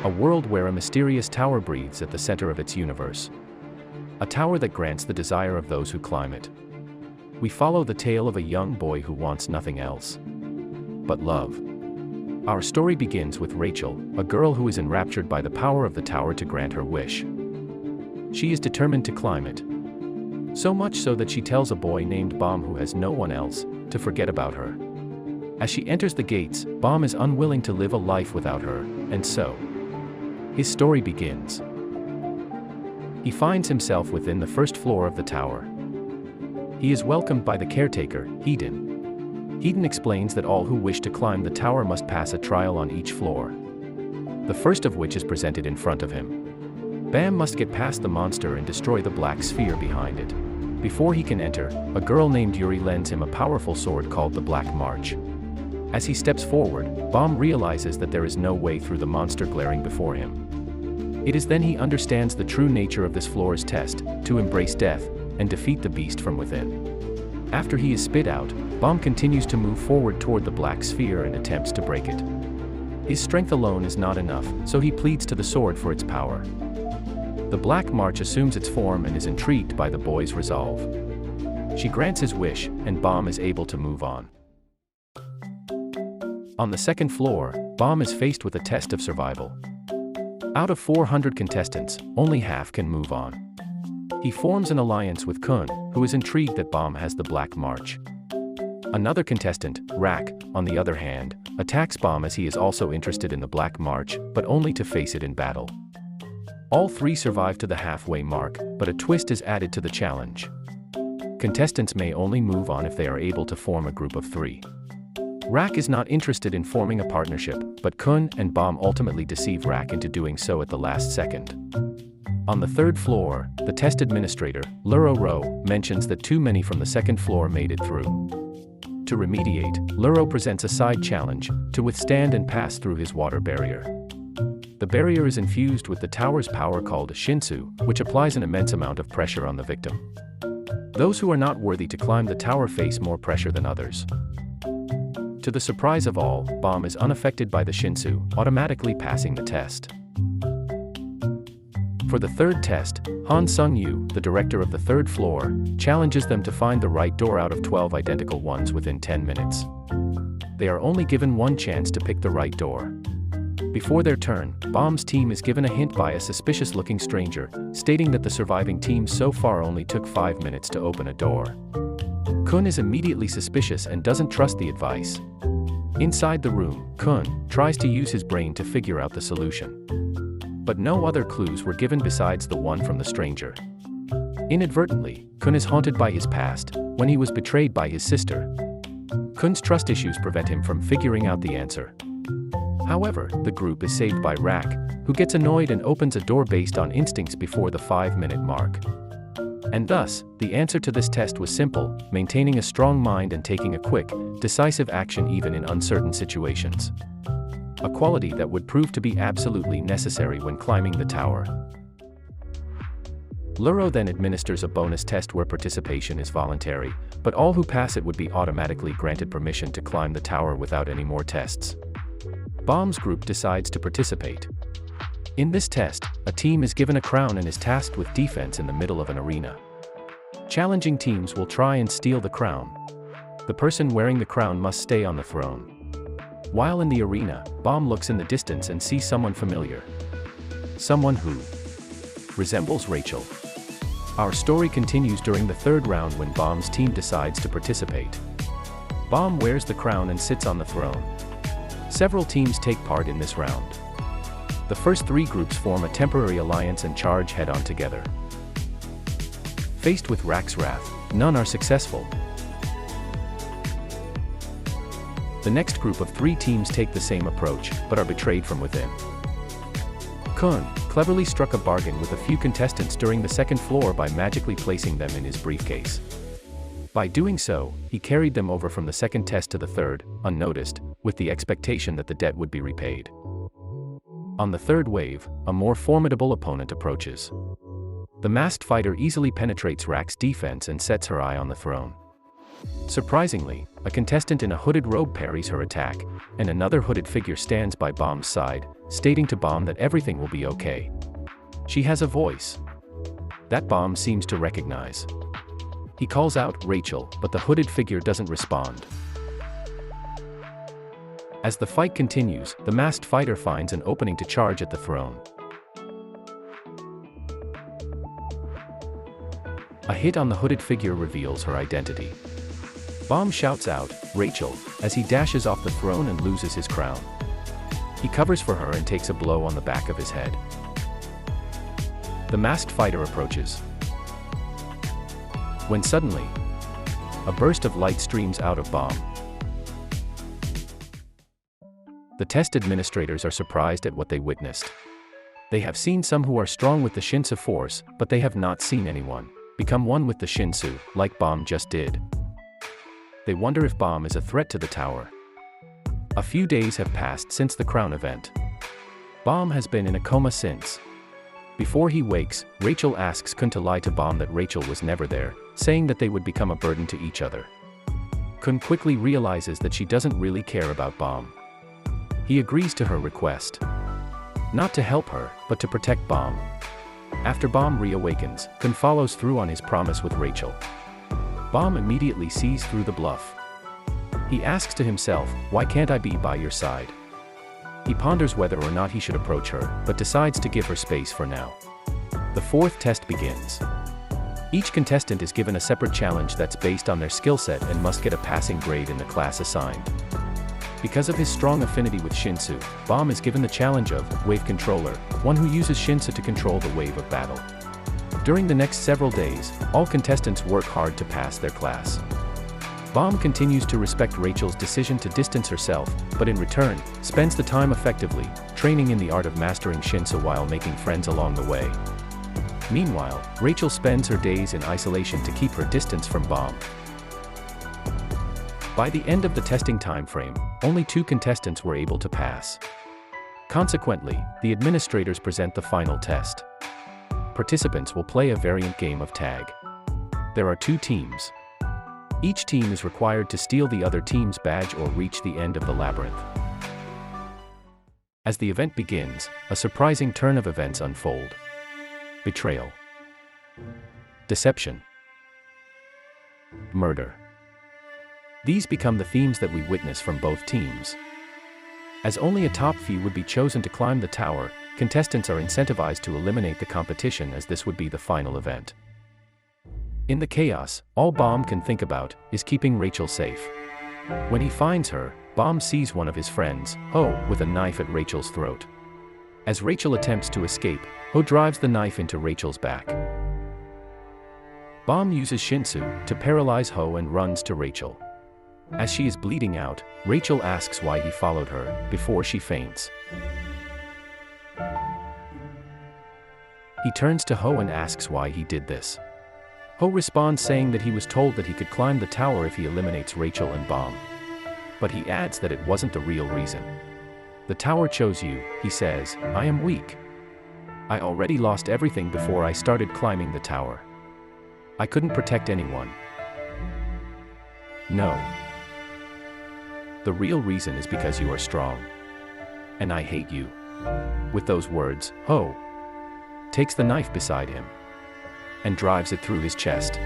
a world where a mysterious tower breathes at the center of its universe. A tower that grants the desire of those who climb it. We follow the tale of a young boy who wants nothing else but love. Our story begins with Rachel, a girl who is enraptured by the power of the tower to grant her wish. She is determined to climb it. So much so that she tells a boy named Baum, who has no one else, to forget about her. As she enters the gates, Baum is unwilling to live a life without her, and so his story begins. He finds himself within the first floor of the tower. He is welcomed by the caretaker, Hedon. Hedon explains that all who wish to climb the tower must pass a trial on each floor. The first of which is presented in front of him. Bam must get past the monster and destroy the black sphere behind it. Before he can enter, a girl named Yuri lends him a powerful sword called the Black March. As he steps forward, Baum realizes that there is no way through the monster glaring before him. It is then he understands the true nature of this floor's test, to embrace death, and defeat the beast from within. After he is spit out, Baum continues to move forward toward the black sphere and attempts to break it. His strength alone is not enough, so he pleads to the sword for its power. The Black March assumes its form and is intrigued by the boy's resolve. She grants his wish, and Baum is able to move on. On the second floor, Baum is faced with a test of survival. Out of 400 contestants, only half can move on. He forms an alliance with Kun, who is intrigued that Baum has the Black March. Another contestant, Rak, on the other hand, attacks Baum as he is also interested in the Black March, but only to face it in battle. All three survive to the halfway mark, but a twist is added to the challenge. Contestants may only move on if they are able to form a group of 3. Rak is not interested in forming a partnership, but Kun and Baum ultimately deceive Rak into doing so at the last second. On the third floor, the test administrator, Luro, mentions that too many from the second floor made it through. To remediate, Luro presents a side challenge, to withstand and pass through his water barrier. The barrier is infused with the tower's power called Shinsu, which applies an immense amount of pressure on the victim. Those who are not worthy to climb the tower face more pressure than others. To the surprise of all, Baum is unaffected by the Shinsu, automatically passing the test. For the third test, Han Sung-yu, the director of the third floor, challenges them to find the right door out of 12 identical ones within 10 minutes. They are only given one chance to pick the right door. Before their turn, Baum's team is given a hint by a suspicious-looking stranger, stating that the surviving team so far only took 5 minutes to open a door. Kun is immediately suspicious and doesn't trust the advice. Inside the room, Kun tries to use his brain to figure out the solution. But no other clues were given besides the one from the stranger. Inadvertently, Kun is haunted by his past, when he was betrayed by his sister. Kun's trust issues prevent him from figuring out the answer. However, the group is saved by Rak, who gets annoyed and opens a door based on instincts before the 5-minute mark. And thus, the answer to this test was simple: maintaining a strong mind and taking a quick, decisive action even in uncertain situations. A quality that would prove to be absolutely necessary when climbing the tower. Luro then administers a bonus test where participation is voluntary, but all who pass it would be automatically granted permission to climb the tower without any more tests. Baum's group decides to participate. In this test, a team is given a crown and is tasked with defense in the middle of an arena. Challenging teams will try and steal the crown. The person wearing the crown must stay on the throne. While in the arena, Baum looks in the distance and sees someone familiar. Someone who resembles Rachel. Our story continues during the third round when Baum's team decides to participate. Baum wears the crown and sits on the throne. Several teams take part in this round. The first 3 groups form a temporary alliance and charge head-on together. Faced with Rak's wrath, none are successful. The next group of 3 teams take the same approach, but are betrayed from within. Kun cleverly struck a bargain with a few contestants during the second floor by magically placing them in his briefcase. By doing so, he carried them over from the second test to the third, unnoticed, with the expectation that the debt would be repaid. On the third wave, a more formidable opponent approaches. The masked fighter easily penetrates Rak's defense and sets her eye on the throne. Surprisingly, a contestant in a hooded robe parries her attack, and another hooded figure stands by Bomb's side, stating to Bomb that everything will be okay. She has a voice that Bomb seems to recognize. He calls out Rachel, but the hooded figure doesn't respond. As the fight continues, the masked fighter finds an opening to charge at the throne. A hit on the hooded figure reveals her identity. Bomb shouts out, "Rachel," as he dashes off the throne and loses his crown. He covers for her and takes a blow on the back of his head. The masked fighter approaches, when suddenly, a burst of light streams out of Bomb. The test administrators are surprised at what they witnessed. They have seen some who are strong with the Shinsu force, but they have not seen anyone become one with the Shinsu, like Bomb just did. They wonder if Bomb is a threat to the tower. A few days have passed since the crown event. Bomb has been in a coma since. Before he wakes, Rachel asks Kun to lie to Bomb that Rachel was never there, saying that they would become a burden to each other. Kun quickly realizes that she doesn't really care about Bomb. He agrees to her request. Not to help her, but to protect Bomb. After Bomb reawakens, Kun follows through on his promise with Rachel. Bomb immediately sees through the bluff. He asks to himself, "Why can't I be by your side?" He ponders whether or not he should approach her, but decides to give her space for now. The fourth test begins. Each contestant is given a separate challenge that's based on their skill set and must get a passing grade in the class assigned. Because of his strong affinity with Shinsu, Bomb is given the challenge of Wave Controller, one who uses Shinsu to control the wave of battle. During the next several days, all contestants work hard to pass their class. Bomb continues to respect Rachel's decision to distance herself, but in return, spends the time effectively, training in the art of mastering Shinsu while making friends along the way. Meanwhile, Rachel spends her days in isolation to keep her distance from Bomb. By the end of the testing time frame, only 2 contestants were able to pass. Consequently, the administrators present the final test. Participants will play a variant game of tag. There are 2 teams. Each team is required to steal the other team's badge or reach the end of the labyrinth. As the event begins, a surprising turn of events unfold. Betrayal. Deception. Murder. These become the themes that we witness from both teams. As only a top few would be chosen to climb the tower, contestants are incentivized to eliminate the competition as this would be the final event. In the chaos, all Bomb can think about is keeping Rachel safe. When he finds her, Bomb sees one of his friends, Ho, with a knife at Rachel's throat. As Rachel attempts to escape, Ho drives the knife into Rachel's back. Bomb uses Shinsu to paralyze Ho and runs to Rachel. As she is bleeding out, Rachel asks why he followed her, before she faints. He turns to Ho and asks why he did this. Ho responds saying that he was told that he could climb the tower if he eliminates Rachel and Bomb. But he adds that it wasn't the real reason. "The tower chose you," he says. "I am weak. I already lost everything before I started climbing the tower. I couldn't protect anyone. No. The real reason is because you are strong. And I hate you." With those words, Ho takes the knife beside him and drives it through his chest.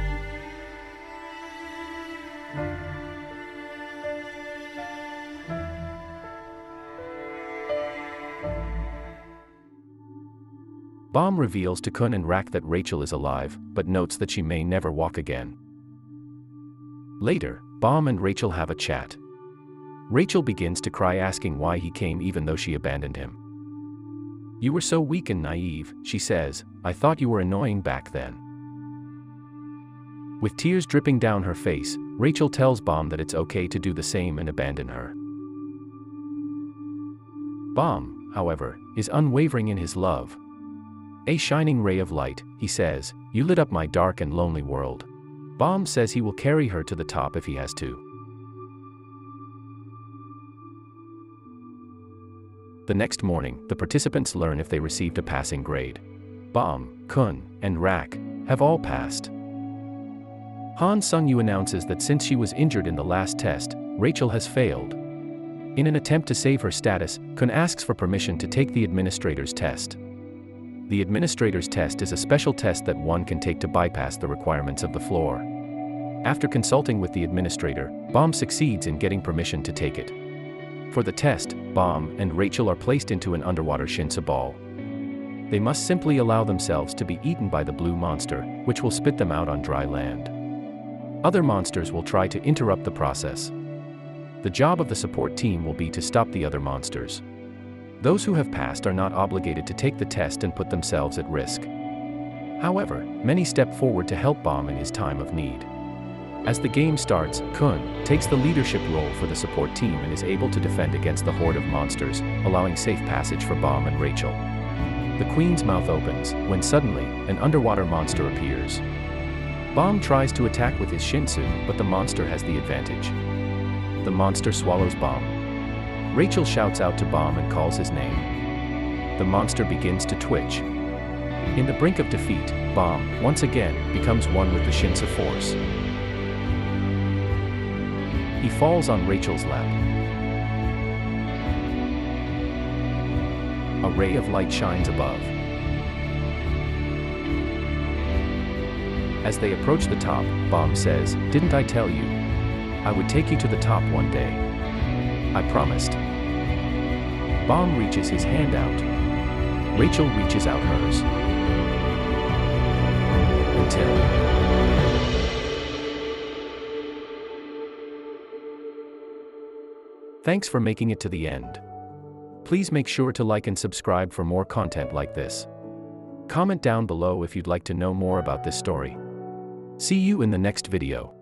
Bomb reveals to Kun and Rak that Rachel is alive, but notes that she may never walk again. Later, Bomb and Rachel have a chat. Rachel begins to cry asking why he came even though she abandoned him. "You were so weak and naive," she says. "I thought you were annoying back then." With tears dripping down her face, Rachel tells Bomb that it's okay to do the same and abandon her. Bomb, however, is unwavering in his love. "A shining ray of light," he says, "you lit up my dark and lonely world." Bomb says he will carry her to the top if he has to. The next morning, the participants learn if they received a passing grade. Bomb, Kun, and Rak have all passed. Han Sung-yu announces that since she was injured in the last test, Rachel has failed. In an attempt to save her status, Kun asks for permission to take the administrator's test. The administrator's test is a special test that one can take to bypass the requirements of the floor. After consulting with the administrator, Bomb succeeds in getting permission to take it. For the test, Bomb and Rachel are placed into an underwater Shinsa ball. They must simply allow themselves to be eaten by the blue monster, which will spit them out on dry land. Other monsters will try to interrupt the process. The job of the support team will be to stop the other monsters. Those who have passed are not obligated to take the test and put themselves at risk. However, many step forward to help Bomb in his time of need. As the game starts, Kun takes the leadership role for the support team and is able to defend against the horde of monsters, allowing safe passage for Bomb and Rachel. The Queen's mouth opens, when suddenly, an underwater monster appears. Bomb tries to attack with his Shinsu, but the monster has the advantage. The monster swallows Bomb. Rachel shouts out to Bomb and calls his name. The monster begins to twitch. In the brink of defeat, Bomb, once again, becomes one with the Shinsa force. He falls on Rachel's lap. A ray of light shines above. As they approach the top, Bomb says, "Didn't I tell you? I would take you to the top one day. I promised." Bomb reaches his hand out. Rachel reaches out hers. Until... Thanks for making it to the end. Please make sure to like and subscribe for more content like this. Comment down below if you'd like to know more about this story. See you in the next video.